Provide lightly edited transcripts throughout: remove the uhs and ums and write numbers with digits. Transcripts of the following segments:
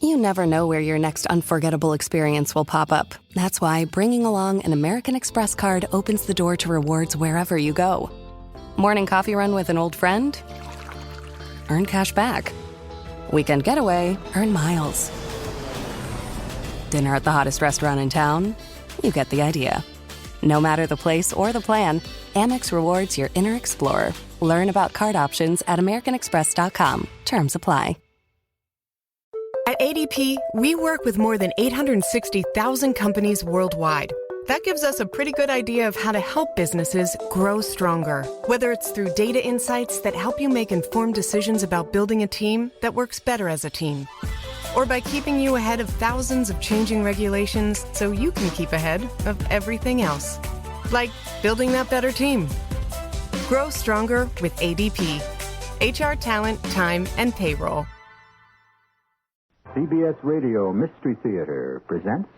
You never know where your next unforgettable experience will pop up. That's why bringing along an American Express card opens the door to rewards wherever you go. Morning coffee run with an old friend? Earn cash back. Weekend getaway? Earn miles. Dinner at the hottest restaurant in town? You get the idea. No matter the place or the plan, Amex rewards your inner explorer. Learn about card options at americanexpress.com. Terms apply. At ADP, we work with more than 860,000 companies worldwide. That gives us a pretty good idea of how to help businesses grow stronger. Whether it's through data insights that help you make informed decisions about building a team that works better as a team, or by keeping you ahead of thousands of changing regulations so you can keep ahead of everything else. Like building that better team. Grow stronger with ADP. HR, talent, time, and payroll. CBS Radio Mystery Theater presents...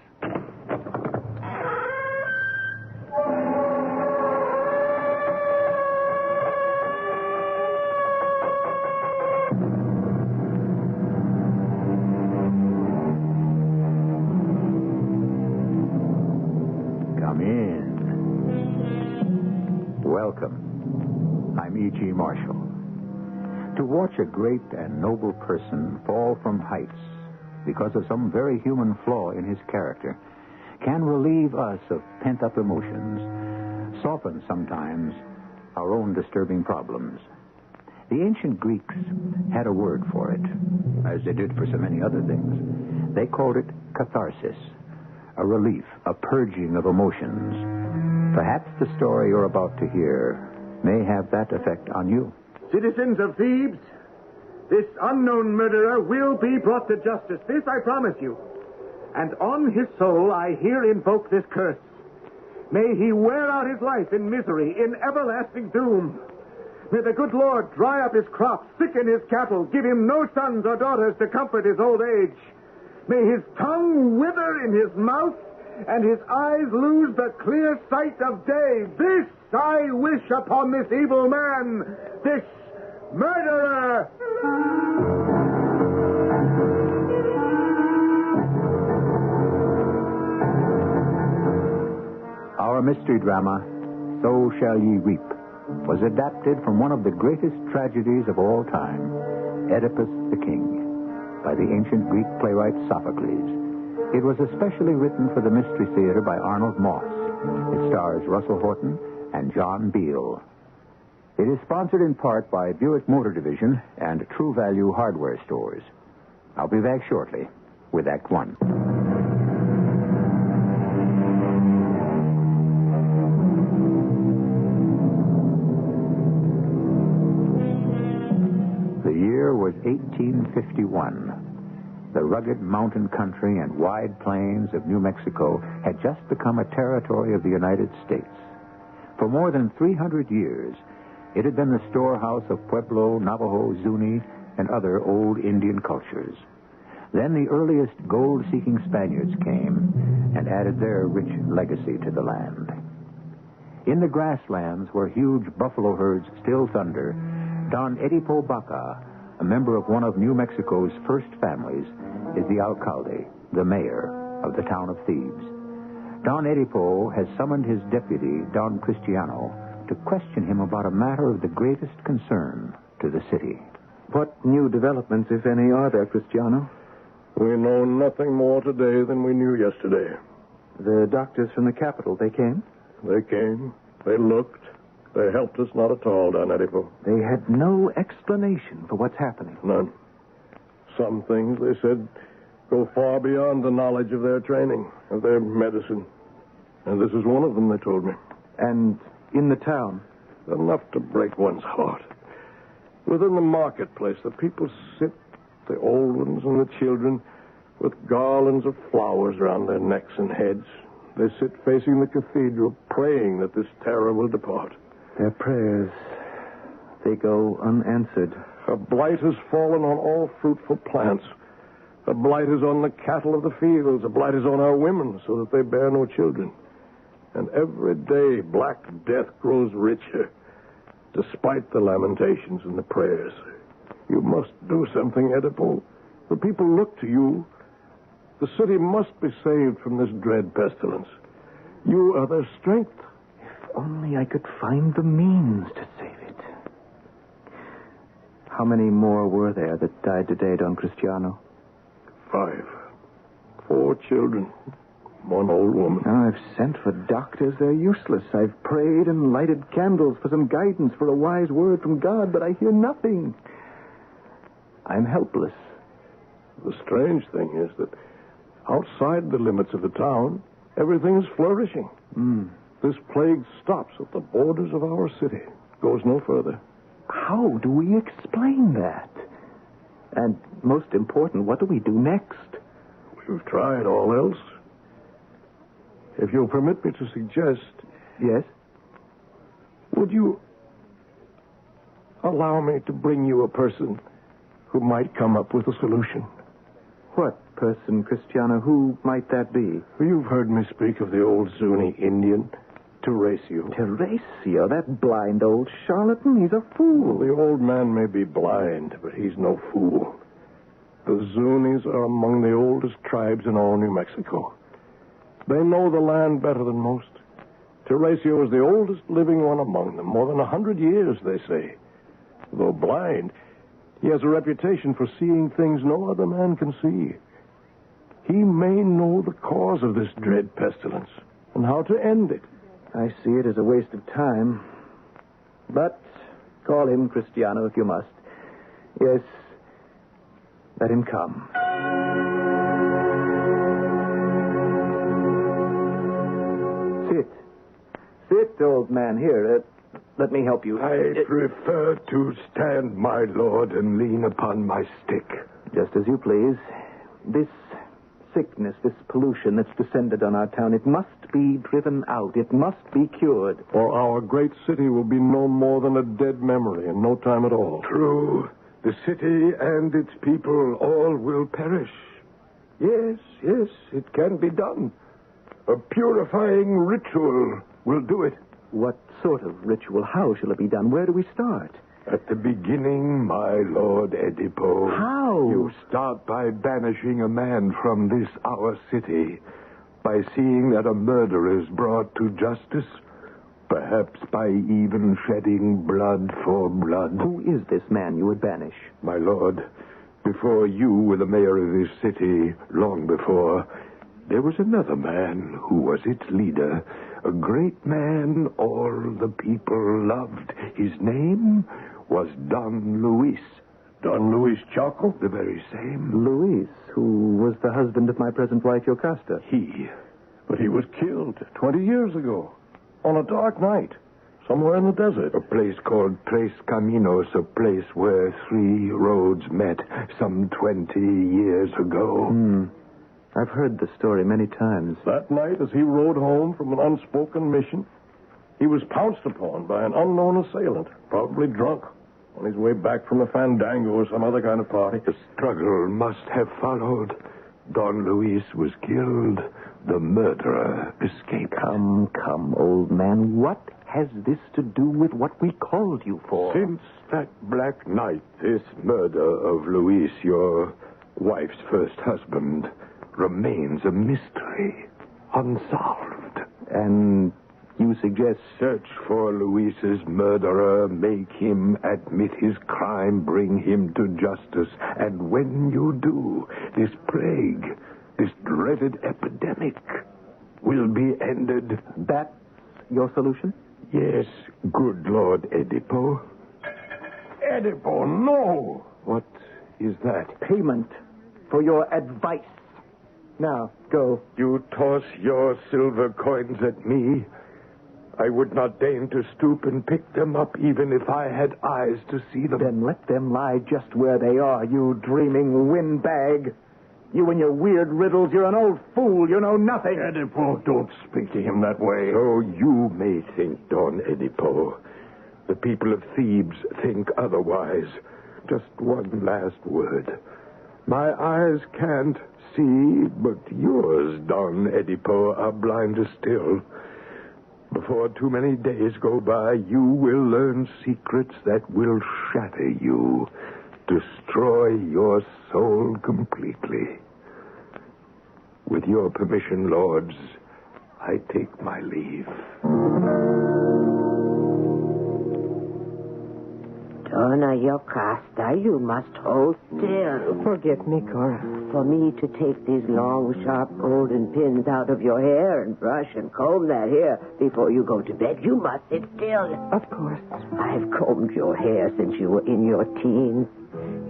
Come in. Welcome. I'm E.G. Marshall. To watch a great and noble person fall from heights because of some very human flaw in his character can relieve us of pent-up emotions, soften sometimes our own disturbing problems. The ancient Greeks had a word for it, as they did for so many other things. They called it catharsis, a relief, a purging of emotions. Perhaps the story you're about to hear may have that effect on you. Citizens of Thebes, this unknown murderer will be brought to justice. This I promise you. And on his soul I here invoke this curse. May he wear out his life in misery, in everlasting doom. May the good Lord dry up his crops, sicken his cattle, give him no sons or daughters to comfort his old age. May his tongue wither in his mouth, and his eyes lose the clear sight of day. This I wish upon this evil man, this murderer! Our mystery drama, So Shall Ye Reap, was adapted from one of the greatest tragedies of all time, Oedipus the King, by the ancient Greek playwright Sophocles. It was especially written for the Mystery Theater by Arnold Moss. It stars Russell Horton and John Beale. It is sponsored in part by Buick Motor Division and True Value Hardware Stores. I'll be back shortly with Act One. The year was 1851. The rugged mountain country and wide plains of New Mexico had just become a territory of the United States. For more than 300 years, it had been the storehouse of Pueblo, Navajo, Zuni, and other old Indian cultures. Then the earliest gold-seeking Spaniards came and added their rich legacy to the land. In the grasslands where huge buffalo herds still thunder, Don Eddie Po Baca, a member of one of New Mexico's first families, is the alcalde, the mayor of the town of Thebes. Don Eddie Po has summoned his deputy, Don Cristiano, to question him about a matter of the greatest concern to the city. What new developments, if any, are there, Cristiano? We know nothing more today than we knew yesterday. The doctors from the capital, they came? They came. They looked. They helped us not at all, Don Edipo. They had no explanation for what's happening. None. Some things, they said, go far beyond the knowledge of their training, of their medicine. And this is one of them, they told me. And in the town? Enough to break one's heart. Within the marketplace, the people sit, the old ones and the children, with garlands of flowers around their necks and heads. They sit facing the cathedral, praying that this terror will depart. Their prayers, they go unanswered. A blight has fallen on all fruitful plants. A blight is on the cattle of the fields. A blight is on our women, so that they bear no children. And every day, Black Death grows richer, despite the lamentations and the prayers. You must do something, Oedipus. The people look to you. The city must be saved from this dread pestilence. You are their strength. If only I could find the means to save it. How many more were there that died today, Don Cristiano? 5. 4 children. 1 old woman. I've sent for doctors. They're useless. I've prayed and lighted candles for some guidance, for a wise word from God, but I hear nothing. I'm helpless. The strange thing is that outside the limits of the town, everything is flourishing. This plague stops at the borders of our city. Goes no further. How do we explain that? And most important, what do we do next? We've tried all else. If you'll permit me to suggest... Yes? Would you allow me to bring you a person who might come up with a solution? What person, Cristiano? Who might that be? You've heard me speak of the old Zuni Indian, Teracio. Teracio, that blind old charlatan. He's a fool. The old man may be blind, but he's no fool. The Zunis are among the oldest tribes in all New Mexico. They know the land better than most. Teracio is the oldest living one among them. More than 100 years, they say. Though blind, he has a reputation for seeing things no other man can see. He may know the cause of this dread pestilence and how to end it. I see it as a waste of time. But call him Cristiano if you must. Yes, let him come. Sit, old man. Here, let me help you. I prefer to stand, my lord, and lean upon my stick. Just as you please. This sickness, this pollution that's descended on our town, it must be driven out. It must be cured. Or our great city will be no more than a dead memory in no time at all. True. The city and its people all will perish. Yes, it can be done. A purifying ritual will do it. What sort of ritual? How shall it be done? Where do we start? At the beginning, my lord Eddie Po. How? You start by banishing a man from this our city, by seeing that a murder is brought to justice, perhaps by even shedding blood for blood. Who is this man you would banish? My lord, before you were the mayor of this city, long before, there was another man who was its leader, a great man all the people loved. His name was Don Luis. Don Luis Chaco? The very same. Luis, who was the husband of my present wife, Yocasta. But he was killed 20 years ago, on a dark night, somewhere in the desert. A place called Tres Caminos, a place where 3 roads met some 20 years ago. I've heard the story many times. That night, as he rode home from an unspoken mission, he was pounced upon by an unknown assailant, probably drunk, on his way back from a fandango or some other kind of party. A struggle must have followed. Don Luis was killed. The murderer escaped. Come, old man. What has this to do with what we called you for? Since that black night, this murder of Luis, your wife's first husband, remains a mystery, unsolved. And you suggest... Search for Luis's murderer, make him admit his crime, bring him to justice, and when you do, this plague, this dreaded epidemic, will be ended. That's your solution? Yes, good Lord Oedipo. Oedipo, no! What is that? Payment for your advice. Now, go. You toss your silver coins at me. I would not deign to stoop and pick them up even if I had eyes to see them. Then let them lie just where they are, you dreaming windbag. You and your weird riddles, you're an old fool. You know nothing. Oedipo, don't speak to him that way. So you may think, Don Oedipo. The people of Thebes think otherwise. Just one last word. My eyes can't see, but yours, Don Oedipo, are blinder still. Before too many days go by, you will learn secrets that will shatter you, destroy your soul completely. With your permission, lords, I take my leave. Donna Yocasta, you must hold still. Forgive me, Cora. For me to take these long, sharp golden pins out of your hair and brush and comb that hair before you go to bed, you must sit still. Of course. I've combed your hair since you were in your teens.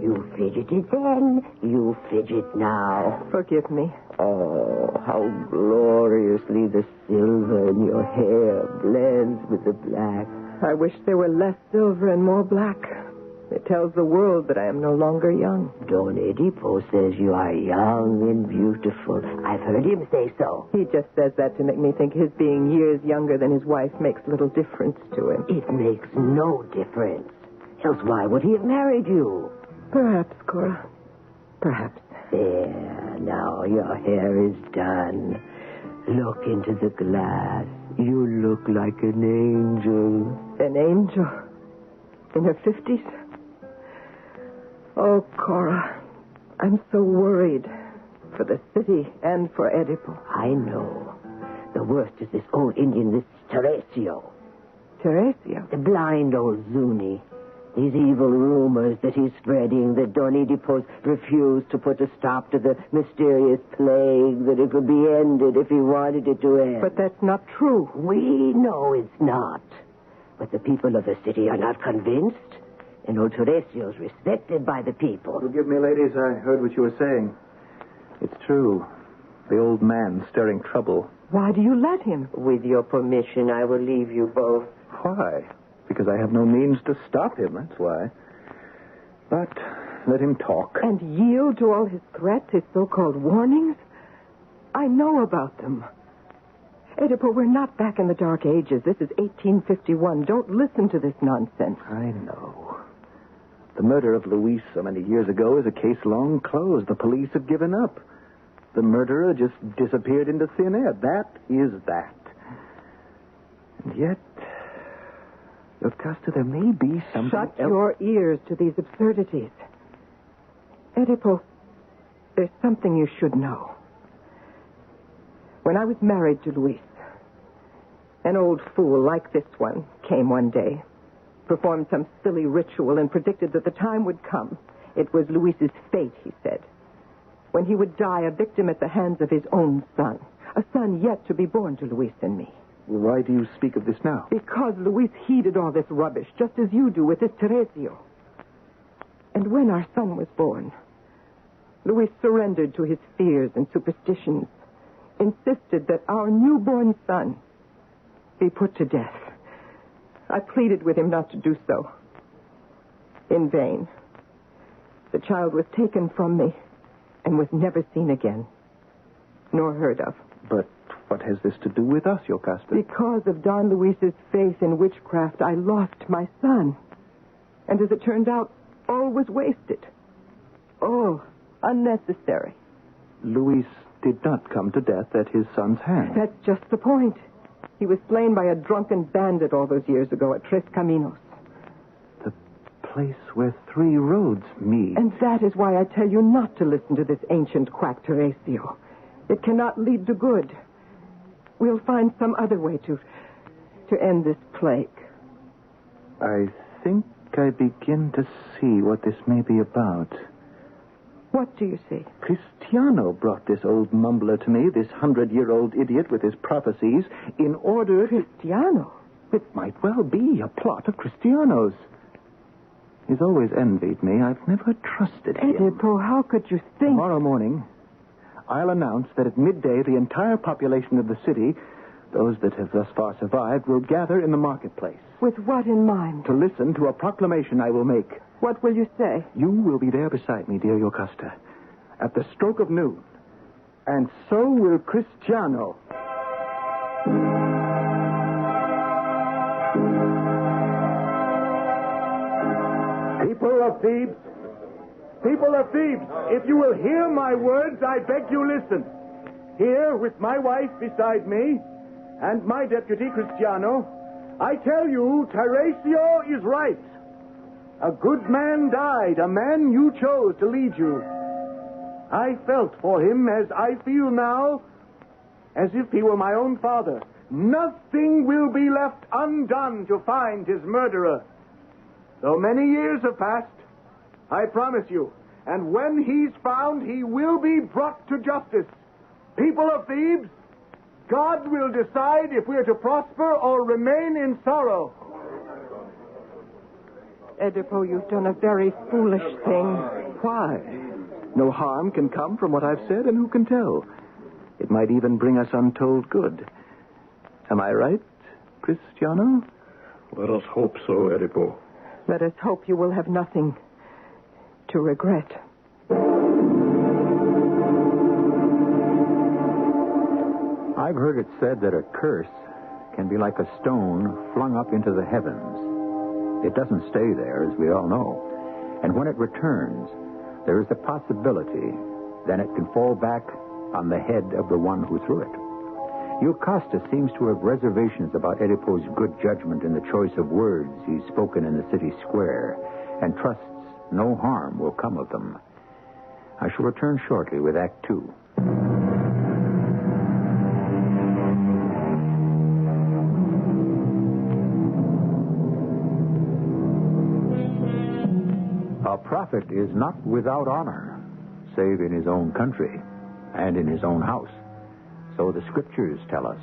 You fidgeted then, you fidget now. Forgive me. Oh, how gloriously the silver in your hair blends with the black. I wish there were less silver and more black. It tells the world that I am no longer young. Don Oedipus says you are young and beautiful. I've heard him say so. He just says that to make me think his being years younger than his wife makes little difference to him. It makes no difference. Else why would he have married you? Perhaps, Cora. Perhaps. There, now your hair is done. Look into the glass. You look like an angel. An angel? In her 50s? Oh, Cora, I'm so worried for the city and for Edipo. I know. The worst is this old Indian, this Teracio. Teracio? The blind old Zuni. These evil rumors that he's spreading, that Don Oedipus refused to put a stop to the mysterious plague, that it would be ended if he wanted it to end. But that's not true. We know it's not. But the people of the city are not convinced. And old Teracio's respected by the people. Forgive me, ladies, I heard what you were saying. It's true. The old man stirring trouble. Why do you let him? With your permission, I will leave you both. Why? Because I have no means to stop him, that's why. But let him talk. And yield to all his threats, his so-called warnings? I know about them. Oedipus, we're not back in the Dark Ages. This is 1851. Don't listen to this nonsense. I know. The murder of Luis so many years ago is a case long closed. The police have given up. The murderer just disappeared into thin air. That is that. And yet, Yocasta, there may be something Shut else. your ears to these absurdities. Oedipus, there's something you should know. When I was married to Luis, an old fool like this one came one day, performed some silly ritual, and predicted that the time would come. It was Luis's fate, he said, when he would die a victim at the hands of his own son, a son yet to be born to Luis and me. Why do you speak of this now? Because Luis heeded all this rubbish, just as you do with this Teracio. And when our son was born, Luis surrendered to his fears and superstitions, insisted that our newborn son be put to death. I pleaded with him not to do so. In vain. The child was taken from me and was never seen again, nor heard of. But what has this to do with us, Yocasta? Because of Don Luis's faith in witchcraft, I lost my son. And as it turned out, all was wasted. All unnecessary. Luis did not come to death at his son's hand. That's just the point. He was slain by a drunken bandit all those years ago at Tres Caminos. The place where three roads meet. And that is why I tell you not to listen to this ancient quack Teracio. It cannot lead to good. We'll find some other way to end this plague. I think I begin to see what this may be about. What do you see? Cristiano brought this old mumbler to me, this 100-year-old idiot with his prophecies, in order... Cristiano? It might well be a plot of Cristiano's. He's always envied me. I've never trusted him. Edipo, how could you think... Tomorrow morning, I'll announce that at midday the entire population of the city, those that have thus far survived, will gather in the marketplace. With what in mind? To listen to a proclamation I will make. What will you say? You will be there beside me, dear Yocasta, at the stroke of noon. And so will Cristiano. People of Thebes, if you will hear my words, I beg you listen. Here, with my wife beside me, and my deputy, Cristiano, I tell you, Teracio is right. A good man died, a man you chose to lead you. I felt for him as I feel now, as if he were my own father. Nothing will be left undone to find his murderer. Though many years have passed, I promise you, and when he's found, he will be brought to justice. People of Thebes, God will decide if we're to prosper or remain in sorrow. Oedipo, you've done a very foolish thing. Why? No harm can come from what I've said, and who can tell? It might even bring us untold good. Am I right, Cristiano? Let us hope so, Edipo. Let us hope you will have nothing to regret. I've heard it said that a curse can be like a stone flung up into the heavens. It doesn't stay there, as we all know. And when it returns, there is the possibility that it can fall back on the head of the one who threw it. Eucastus seems to have reservations about Oedipo's good judgment in the choice of words he's spoken in the city square, and trusts no harm will come of them. I shall return shortly with Act 2. A prophet is not without honor, save in his own country and in his own house. So the scriptures tell us.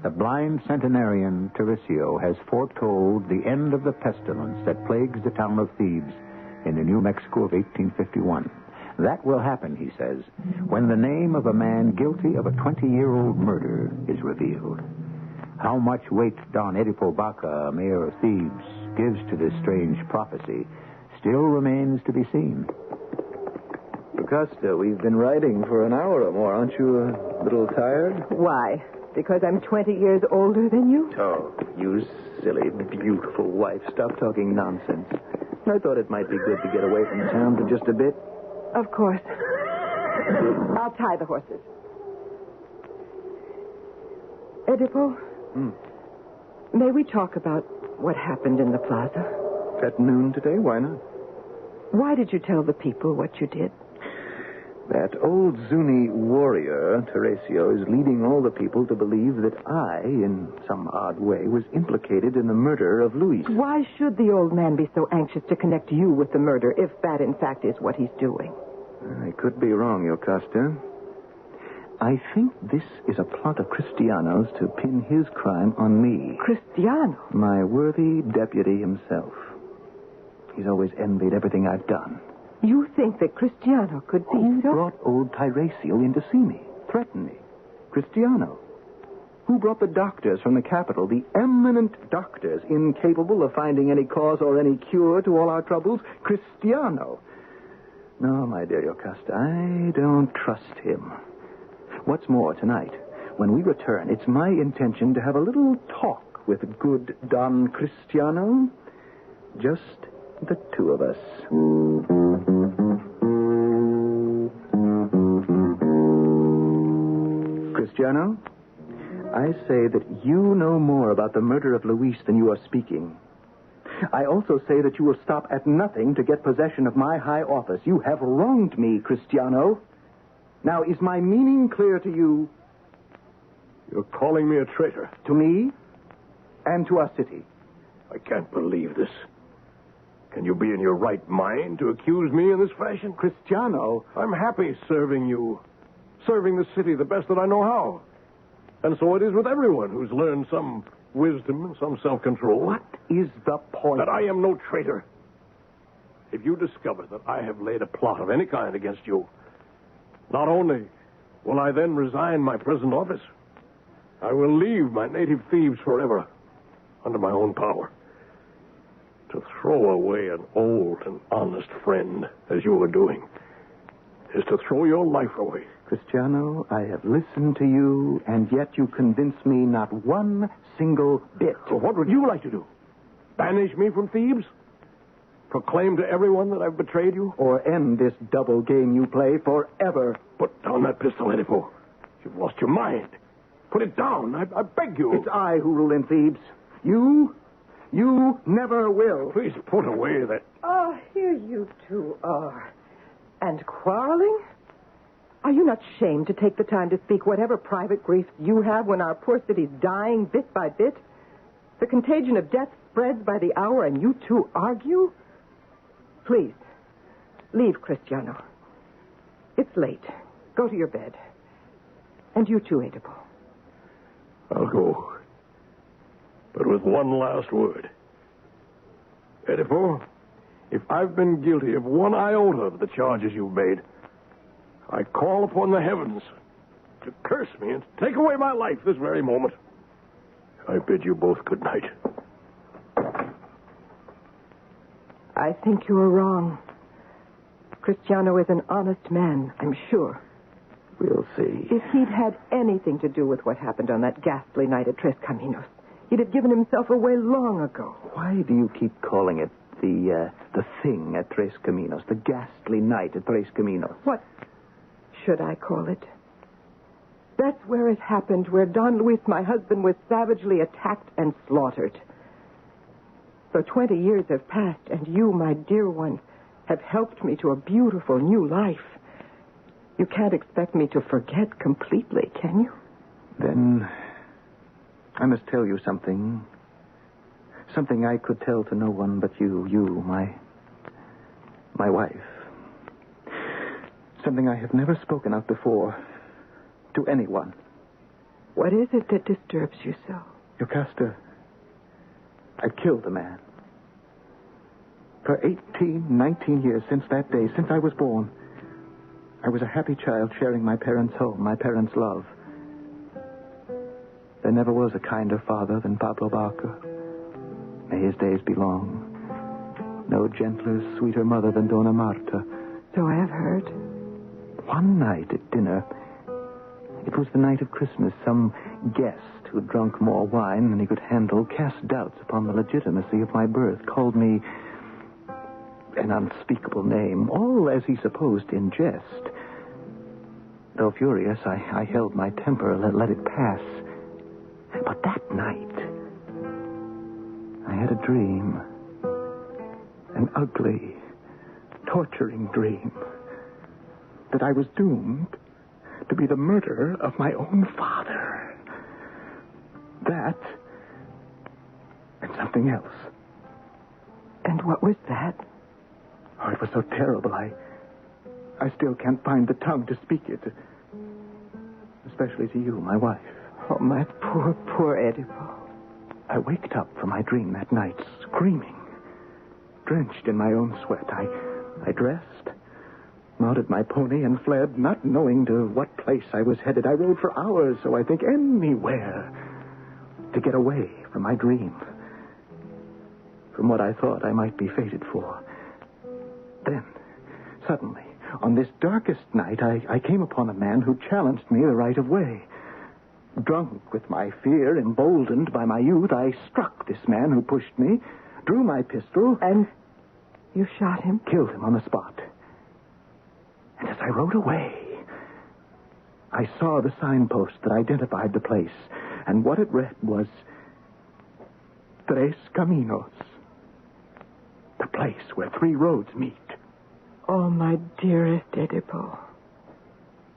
The blind centenarian Teracio has foretold the end of the pestilence that plagues the town of Thebes in the New Mexico of 1851. That will happen, he says, when the name of a man guilty of a 20-year-old murder is revealed. How much weight Don Eddie Po Baca, mayor of Thebes, gives to this strange prophecy still remains to be seen. Augusta, we've been riding for an hour or more. Aren't you a little tired? Why? Because I'm 20 years older than you? Oh, you silly, beautiful wife. Stop talking nonsense. I thought it might be good to get away from town for just a bit. Of course. I'll tie the horses. Oedipo, may we talk about what happened in the plaza? At noon today? Why not? Why did you tell the people what you did? That old Zuni warrior, Teracio, is leading all the people to believe that I, in some odd way, was implicated in the murder of Luis. Why should the old man be so anxious to connect you with the murder, if that, in fact, is what he's doing? I could be wrong, Yocasta. I think this is a plot of Cristiano's to pin his crime on me. Cristiano? My worthy deputy himself. He's always envied everything I've done. You think that Cristiano could be Who so... brought old Teracio in to see me, threaten me? Cristiano. Who brought the doctors from the capital, the eminent doctors, incapable of finding any cause or any cure to all our troubles? Cristiano. No, my dear Yocasta, I don't trust him. What's more, tonight, when we return, it's my intention to have a little talk with good Don Cristiano. Just the two of us. Cristiano, I say that you know more about the murder of Luis than you are speaking. I also say that you will stop at nothing to get possession of my high office. You have wronged me, Cristiano. Now, is my meaning clear to you? You're calling me a traitor. To me and to our city. I can't believe this. Can you be in your right mind to accuse me in this fashion? Cristiano. I'm happy serving you. Serving the city the best that I know how. And so it is with everyone who's learned some wisdom and some self-control. What is the point? That I am no traitor. If you discover that I have laid a plot of any kind against you, not only will I then resign my present office, I will leave my native Thebes forever under my own power. To throw away an old and honest friend, as you are doing, is to throw your life away. Cristiano, I have listened to you, and yet you convince me not one single bit. So what would you like to do? Banish me from Thebes? Proclaim to everyone that I've betrayed you? Or end this double game you play forever. Put down that pistol, Edipo. You've lost your mind. Put it down. I beg you. It's I who rule in Thebes. You never will. Please put away that... Oh, here you two are. And quarreling? Are you not ashamed to take the time to speak whatever private griefs you have when our poor city's dying bit by bit? The contagion of death spreads by the hour, and you two argue? Please, leave, Cristiano. It's late. Go to your bed. And you too, Oedipus. I'll go. But with one last word. Oedipus, if I've been guilty of one iota of the charges you've made, I call upon the heavens to curse me and take away my life this very moment. I bid you both good night. I think you are wrong. Cristiano is an honest man, I'm sure. We'll see. If he'd had anything to do with what happened on that ghastly night at Tres Caminos, he'd have given himself away long ago. Why do you keep calling it the thing at Tres Caminos, the ghastly night at Tres Caminos? What should I call it? That's where it happened, where Don Luis, my husband, was savagely attacked and slaughtered. So 20 years have passed, and you, my dear one, have helped me to a beautiful new life. You can't expect me to forget completely, can you? Then I must tell you something. Something I could tell to no one but you, my wife. Something I have never spoken of before to anyone. What is it that disturbs you so? Yocasta, I've killed a man. For 18, 19 years since that day, since I was born, I was a happy child sharing my parents' home, my parents' love. There never was a kinder father than Pablo Baca. May his days be long. No gentler, sweeter mother than Dona Marta. So I have heard. One night at dinner, it was the night of Christmas, some guest who drunk more wine than he could handle cast doubts upon the legitimacy of my birth, called me an unspeakable name, all as he supposed in jest. Though furious, I held my temper, let it pass. But that night, I had a dream. An ugly, torturing dream. That I was doomed to be the murderer of my own father. That and something else. And what was that? Oh, it was so terrible, I still can't find the tongue to speak it. Especially to you, my wife. Oh, my poor Oedipus. I waked up from my dream that night, screaming, drenched in my own sweat. I dressed, mounted my pony, and fled, not knowing to what place I was headed. I rode for hours, so I think anywhere, to get away from my dream, from what I thought I might be fated for. Then, suddenly, on this darkest night, I came upon a man who challenged me the right of way. Drunk with my fear, emboldened by my youth, I struck this man who pushed me, drew my pistol. And you shot him? Killed him on the spot. And as I rode away, I saw the signpost that identified the place, and what it read was Tres Caminos, the place where three roads meet. Oh, my dearest Oedipus.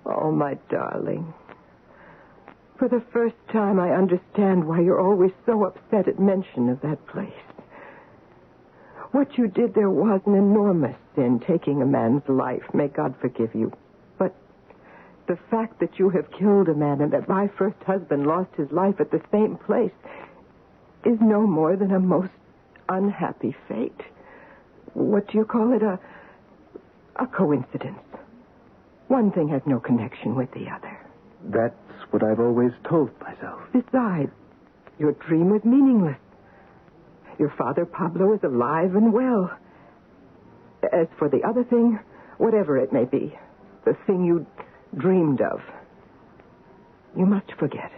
Oh, my darling. For the first time, I understand why you're always so upset at mention of that place. What you did there was an enormous sin, taking a man's life. May God forgive you. But the fact that you have killed a man and that my first husband lost his life at the same place is no more than a most unhappy fate. What do you call it? A coincidence. One thing has no connection with the other. That's what I've always told myself. Besides, your dream was meaningless. Your father, Pablo, is alive and well. As for the other thing, whatever it may be, the thing you dreamed of, you must forget.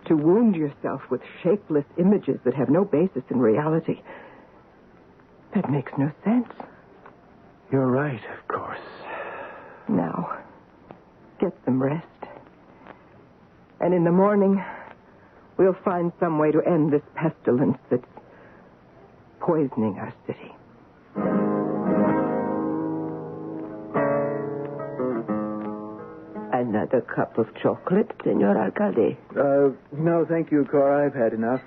To wound yourself with shapeless images that have no basis in reality, that makes no sense. You're right, of course. Now, get some rest. And in the morning, we'll find some way to end this pestilence that's poisoning our city. Another cup of chocolate, Senor Alcalde? No, thank you, Cora. I've had enough.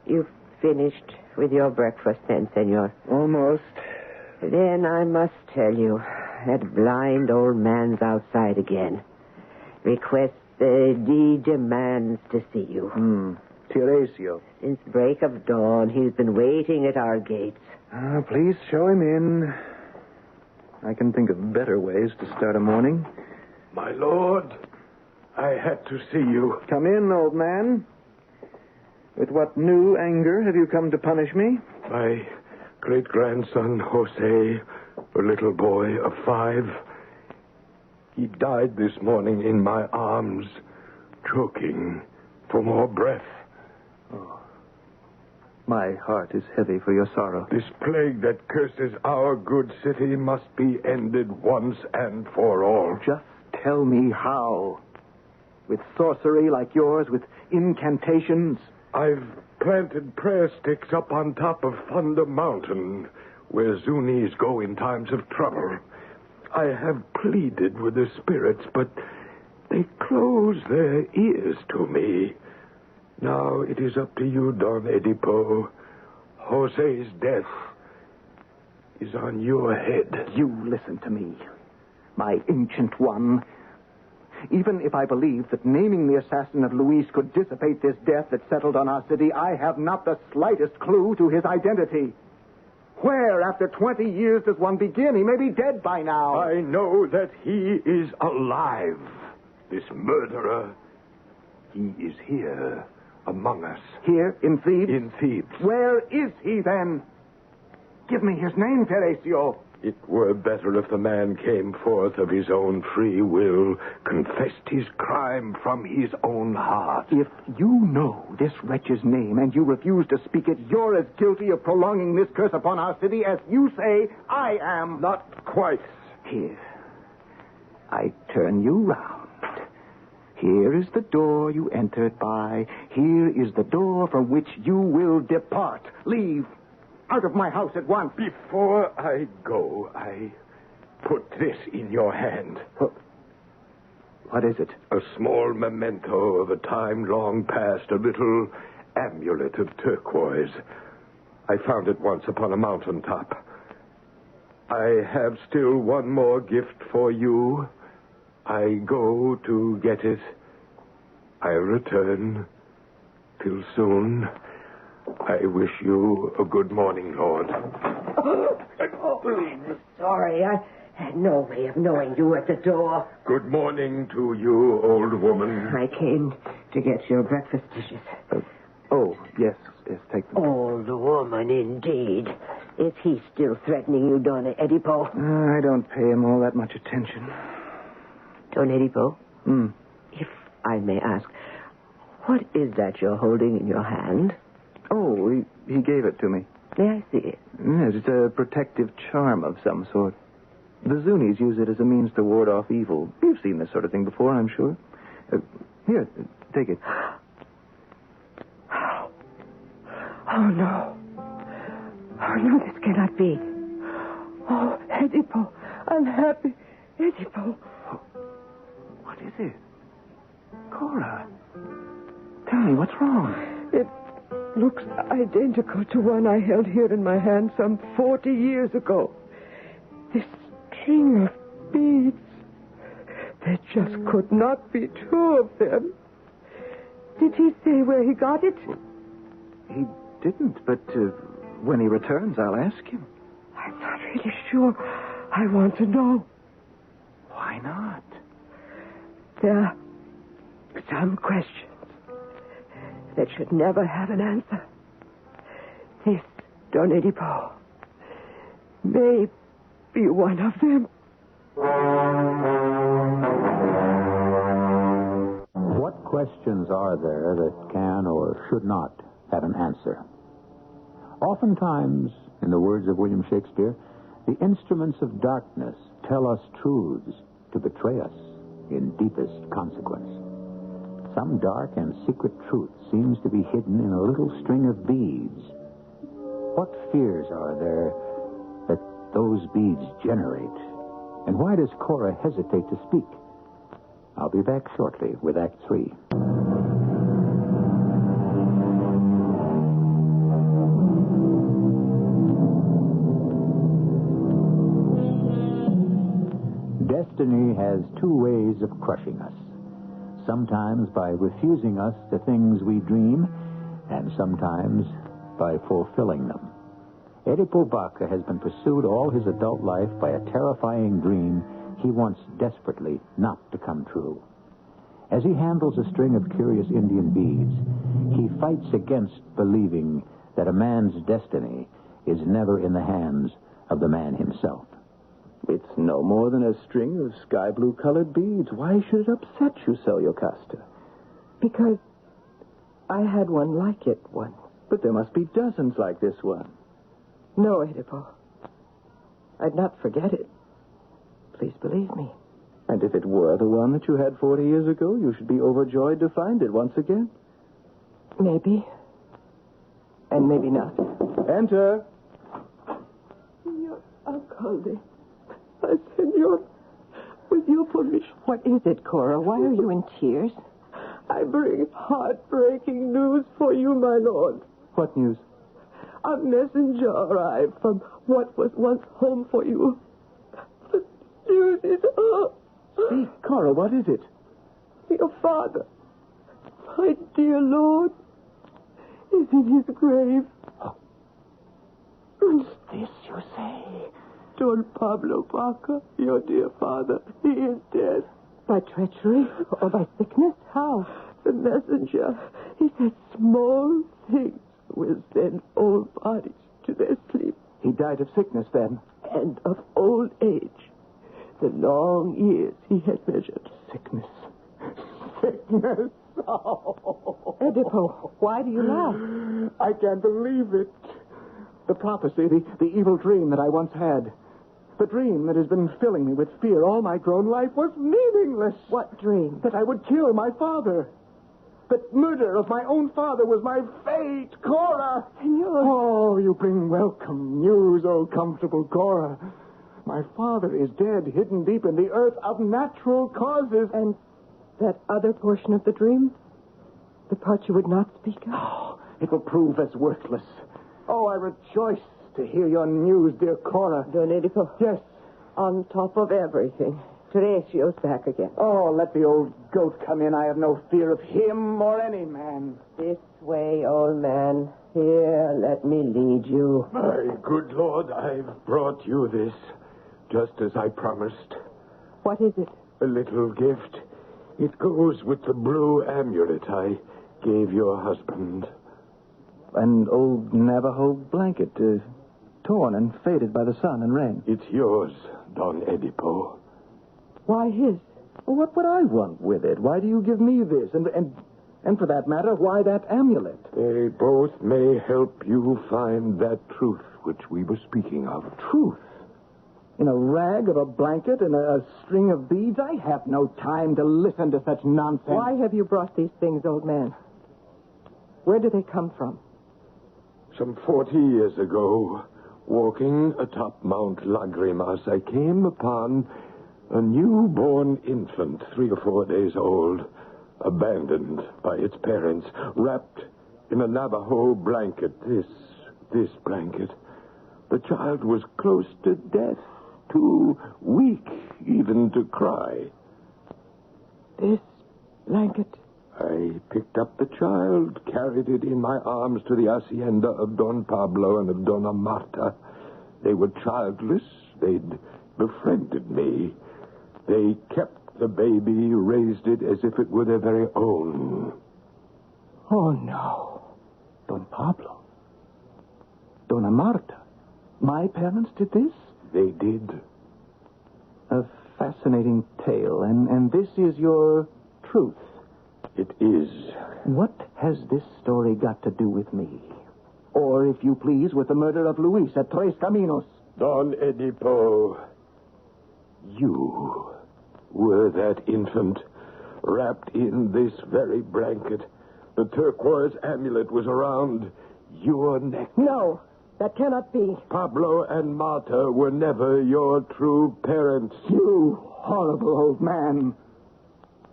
You've finished with your breakfast then, Senor? Almost. Then I must tell you, that blind old man's outside again. Requests, demands to see you. Teracio. Since break of dawn, he's been waiting at our gates. Please show him in. I can think of better ways to start a morning. My lord, I had to see you. Come in, old man. With what new anger have you come to punish me? My great-grandson, Jose, a little boy of 5, he died this morning in my arms, choking for more breath. Oh. My heart is heavy for your sorrow. This plague that curses our good city must be ended once and for all. Just tell me how. With sorcery like yours, with incantations? I've planted prayer sticks up on top of Thunder Mountain, where Zunis go in times of trouble. I have pleaded with the spirits, but they close their ears to me. Now it is up to you, Don Edipo. Jose's death is on your head. You listen to me, my ancient one. Even if I believe that naming the assassin of Luis could dissipate this death that settled on our city, I have not the slightest clue to his identity. Where, after 20 years, does one begin? He may be dead by now. I know that he is alive, this murderer. He is here among us. Here, in Thebes? In Thebes. Where is he, then? Give me his name, Teracio. It were better if the man came forth of his own free will, confessed his crime from his own heart. If you know this wretch's name and you refuse to speak it, you're as guilty of prolonging this curse upon our city as you say I am. Not quite. Here, I turn you round. Here is the door you entered by. Here is the door from which you will depart. Leave. Out of my house at once. Before I go, I put this in your hand. What is it? A small memento of a time long past, a little amulet of turquoise. I found it once upon a mountaintop. I have still one more gift for you. I go to get it. I return. Till soon. I wish you a good morning, Lord. I'm sorry. I had no way of knowing you were at the door. Good morning to you, old woman. I came to get your breakfast dishes. Yes, take them. Old woman, indeed. Is he still threatening you, Don Edipo? I don't pay him all that much attention. Don Edipo? If I may ask, what is that you're holding in your hand? Oh, he gave it to me. May I see it? Yes, it's a protective charm of some sort. The Zunis use it as a means to ward off evil. You've seen this sort of thing before, I'm sure. Here, take it. Oh, no. Oh, no, this cannot be. Oh, Edipo, unhappy Edipo. What is it? Cora, tell me, what's wrong? It looks identical to one I held here in my hand some 40 years ago. This string of beads. There just could not be two of them. Did he say where he got it? He didn't, but when he returns, I'll ask him. I'm not really sure. I want to know. Why not? There are some questions that should never have an answer. This, Don Edipo, may be one of them. What questions are there that can or should not have an answer? Oftentimes, in the words of William Shakespeare, the instruments of darkness tell us truths to betray us in deepest consequence. Some dark and secret truth seems to be hidden in a little string of beads. What fears are there that those beads generate? And why does Cora hesitate to speak? I'll be back shortly with Act 3. Destiny has two ways of crushing us. Sometimes by refusing us the things we dream, and sometimes by fulfilling them. Eddie Po Baca has been pursued all his adult life by a terrifying dream he wants desperately not to come true. As he handles a string of curious Indian beads, he fights against believing that a man's destiny is never in the hands of the man himself. It's no more than a string of sky blue-colored beads. Why should it upset you so, Yocasta? Because I had one like it once. But there must be dozens like this one. No, Oedipus. I'd not forget it. Please believe me. And if it were the one that you had 40 years ago, you should be overjoyed to find it once again. Maybe. And maybe not. Enter. Signor Alcalde. Senor, with your permission. What is it, Cora? Why are you in tears? I bring heartbreaking news for you, my lord. What news? A messenger arrived from what was once home for you. The news is... Speak, Cora, what is it? Your father, my dear lord, is in his grave. This, you say? Don Pablo Baca, your dear father, he is dead. By treachery or by sickness? How? The messenger, he said small things will send old bodies to their sleep. He died of sickness, then? And of old age. The long years he had measured. Sickness. Sickness. Oh. Edipo, why do you laugh? I can't believe it. The prophecy, the evil dream that I once had. The dream that has been filling me with fear all my grown life was meaningless. What dream? That I would kill my father. That murder of my own father was my fate, Cora. Senor. Oh, you bring welcome news, oh comfortable Cora. My father is dead, hidden deep in the earth of natural causes. And that other portion of the dream? The part you would not speak of? Oh, it will prove as worthless. Oh, I rejoice to hear your news, dear Cora. Don Edipo. Yes. On top of everything, Teracio's back again. Oh, let the old goat come in. I have no fear of him or any man. This way, old man. Here, let me lead you. My good lord, I've brought you this, just as I promised. What is it? A little gift. It goes with the blue amulet I gave your husband. An old Navajo blanket, torn and faded by the sun and rain. It's yours, Don Edipo. Why his? Well, what would I want with it? Why do you give me this? And for that matter, why that amulet? They both may help you find that truth which we were speaking of. Truth? In a rag of a blanket and a string of beads? I have no time to listen to such nonsense. Why have you brought these things, old man? Where do they come from? Some 40 years ago, walking atop Mount Lagrimas, I came upon a newborn infant, 3 or 4 days old, abandoned by its parents, wrapped in a Navajo blanket, this blanket. The child was close to death, too weak even to cry. This blanket? I picked up the child, carried it in my arms to the hacienda of Don Pablo and of Dona Marta. They were childless. They'd befriended me. They kept the baby, raised it as if it were their very own. Oh, no. Don Pablo. Dona Marta. My parents did this? They did. A fascinating tale. And this is your truth? It is. What has this story got to do with me? Or, if you please, with the murder of Luis at Tres Caminos? Don Edipo, you were that infant wrapped in this very blanket. The turquoise amulet was around your neck. No, that cannot be. Pablo and Marta were never your true parents. You horrible old man.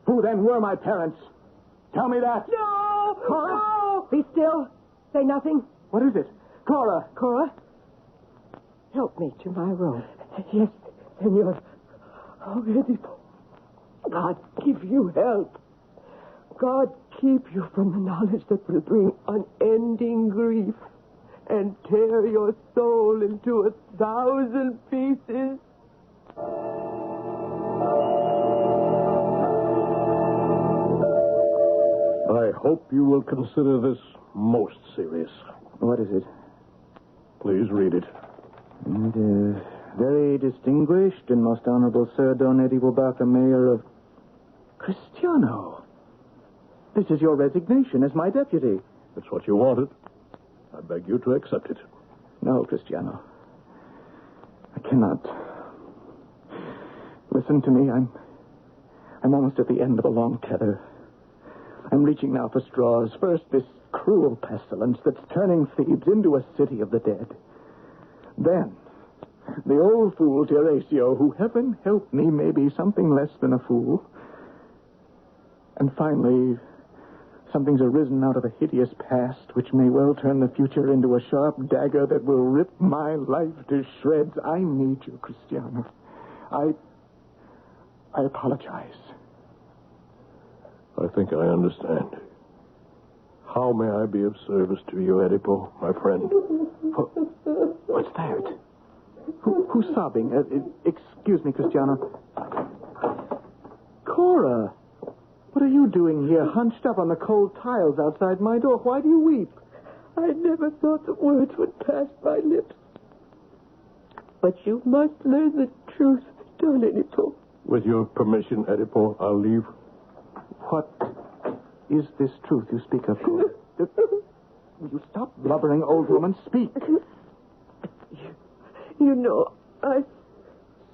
Who then were my parents? Tell me that. No! Cora? No! Be still. Say nothing. What is it? Cora! Cora? Help me to my room. Yes, senor. Oh, Eddie Po. God give you help. God keep you from the knowledge that will bring unending grief and tear your soul into 1,000 pieces. I hope you will consider this most serious. What is it? Please read it. Very distinguished and most honorable Sir Don Eddie Po Baca, Mayor of Cristiano. This is your resignation as my deputy. It's what you wanted. I beg you to accept it. No, Cristiano. I cannot. Listen to me. I'm almost at the end of a long tether. I'm reaching now for straws. First, this cruel pestilence that's turning Thebes into a city of the dead. Then, the old fool Teracio, who, heaven help me, may be something less than a fool. And finally, something's arisen out of a hideous past which may well turn the future into a sharp dagger that will rip my life to shreds. I need you, Cristiano. I apologize. I think I understand. How may I be of service to you, Oedipo, my friend? What's that? Who's sobbing? Excuse me, Cristiano. Cora, what are you doing here, hunched up on the cold tiles outside my door? Why do you weep? I never thought the words would pass my lips. But you must learn the truth, Don Eddie Po. With your permission, Oedipo, I'll leave. What is this truth you speak of, Cora? Will you stop blubbering, old woman? Speak. You know, I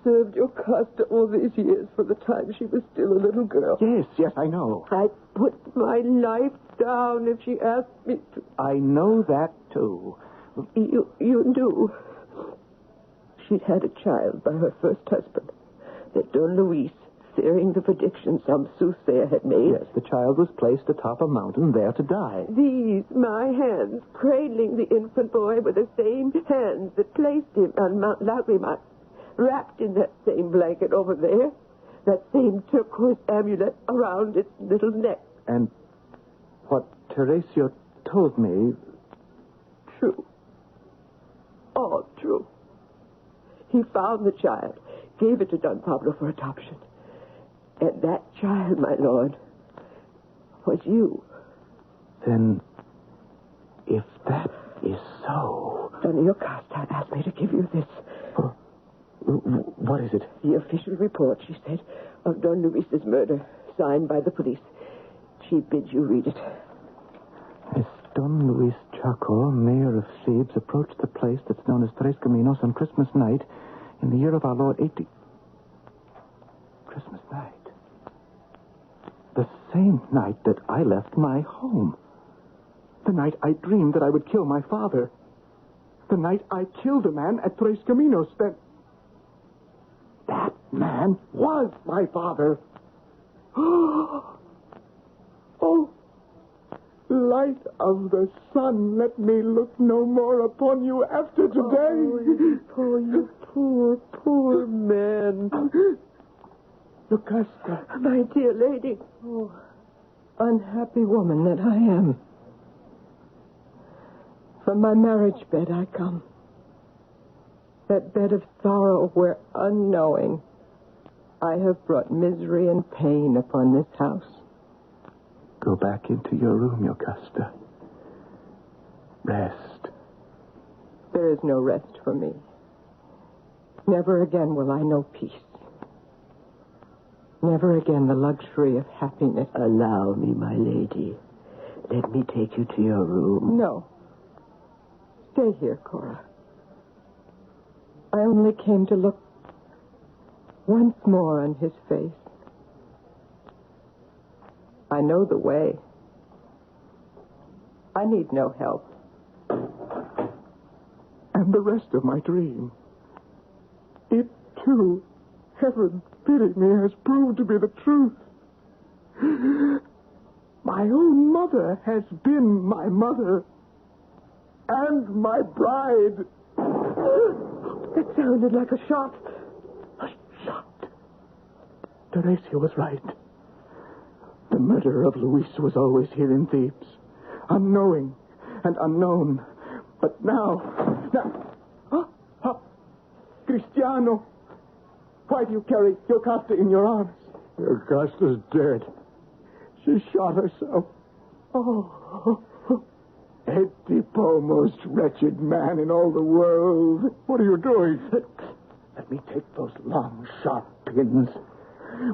served your caste all these years from the time she was still a little girl. Yes, I know. I'd put my life down if she asked me to. I know that, too. You knew. She'd had a child by her first husband, that Don Luis, fearing the prediction some soothsayer had made. Yes, the child was placed atop a mountain there to die. These, my hands, cradling the infant boy with the same hands that placed him on Mount Lagrimas, wrapped in that same blanket over there, that same turquoise amulet around its little neck. And what Teracio told me... True. All true. He found the child, gave it to Don Pablo for adoption. And that child, my lord, was you. Then, if that is so... Dona Yocasta asked me to give you this. What is it? The official report, she said, of Don Luis's murder, signed by the police. She bids you read it. As Don Luis Chaco, mayor of Thebes, approached the place that's known as Tres Caminos on Christmas night in the year of our Lord 80... Christmas night. The same night that I left my home. The night I dreamed that I would kill my father. The night I killed a man at Tres Caminos. That man was my father. Oh, light of the sun, let me look no more upon you after today. Oh, you poor man. Lucasta. My dear lady. Oh, unhappy woman that I am. From my marriage bed I come. That bed of sorrow where, unknowing, I have brought misery and pain upon this house. Go back into your room, Yocasta. Rest. There is no rest for me. Never again will I know peace. Never again the luxury of happiness. Allow me, my lady. Let me take you to your room. No. Stay here, Cora. I only came to look once more on his face. I know the way. I need no help. And the rest of my dream. It, too, heaven pity me, has proved to be the truth. My own mother has been my mother and my bride. It sounded like a shot. A shot. Teracio was right. The murderer of Luis was always here in Thebes, unknowing and unknown. But now... Cristiano, why do you carry Yocasta in your arms? Yocasta's dead. She shot herself. Oh, Eddie Po, most wretched man in all the world. What are you doing? Let me take those long, sharp pins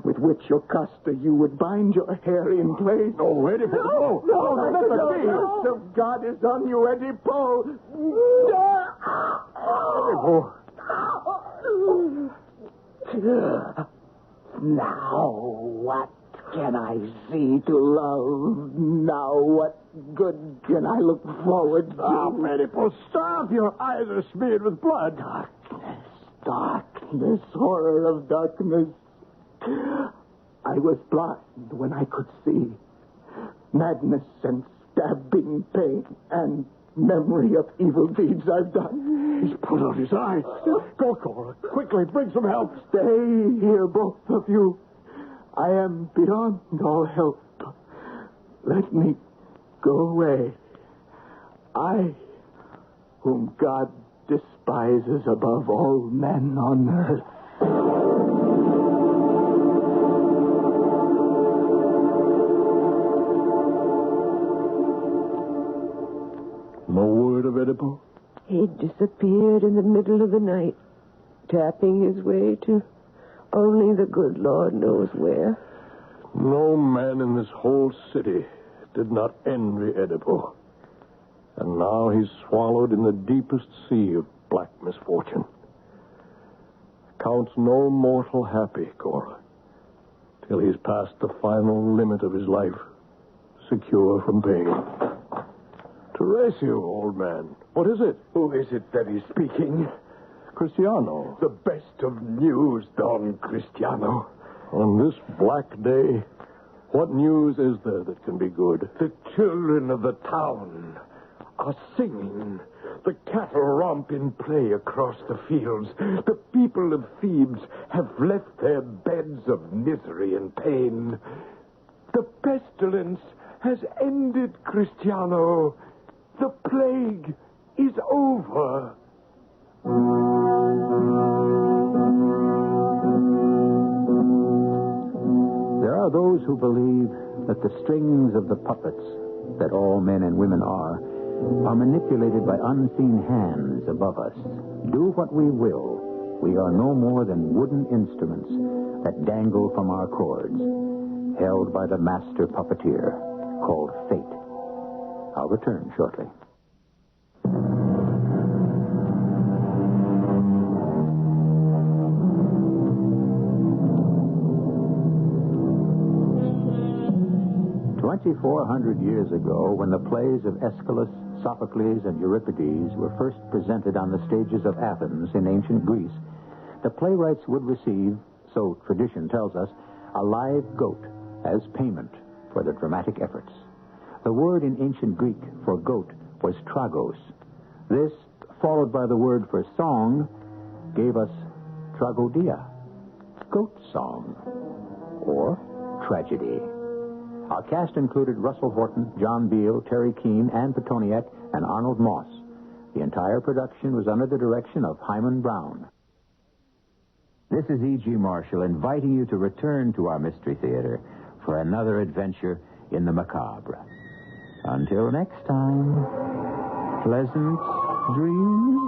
with which Yocasta you would bind your hair in place. No, Eddie Po. No, let the grace of God is on you, Eddie Po. Eddie Po. Now, what can I see to love? Now, what good can I look forward to? Stop, Eddie Po, stop. Your eyes are smeared with blood. Darkness, horror of darkness. I was blind when I could see. Madness and stabbing pain and memory of evil deeds I've done. He's put out his eyes. Go, Cora. Quickly, bring some help. Stay here, both of you. I am beyond all help. Let me go away. I, whom God despises above all men on earth. No word of Oedipus? He disappeared in the middle of the night, tapping his way to only the good Lord knows where. No man in this whole city did not envy Oedipus. And now he's swallowed in the deepest sea of black misfortune. Counts no mortal happy, Cora, till he's passed the final limit of his life, secure from pain. Teracio, old man, what is it? Who is it that is speaking? Cristiano. The best of news, Don Cristiano. On this black day, what news is there that can be good? The children of the town are singing. The cattle romp in play across the fields. The people of Thebes have left their beds of misery and pain. The pestilence has ended, Cristiano. The plague is over. There are those who believe that the strings of the puppets that all men and women are manipulated by unseen hands above us. Do what we will, we are no more than wooden instruments that dangle from our cords, held by the master puppeteer called Fate. I'll return shortly. "2,400 years ago, when the plays of Aeschylus, Sophocles, and Euripides were first presented on the stages of Athens in ancient Greece, the playwrights would receive, so tradition tells us, a live goat as payment for their dramatic efforts. The word in ancient Greek for goat was tragos. This, followed by the word for song, gave us tragodia, goat song, or tragedy. Our cast included Russell Horton, John Beale, Terry Keane, Ann Petoniak, and Arnold Moss. The entire production was under the direction of Hyman Brown. This is E.G. Marshall inviting you to return to our Mystery Theater for another adventure in the macabre. Until next time, pleasant dreams.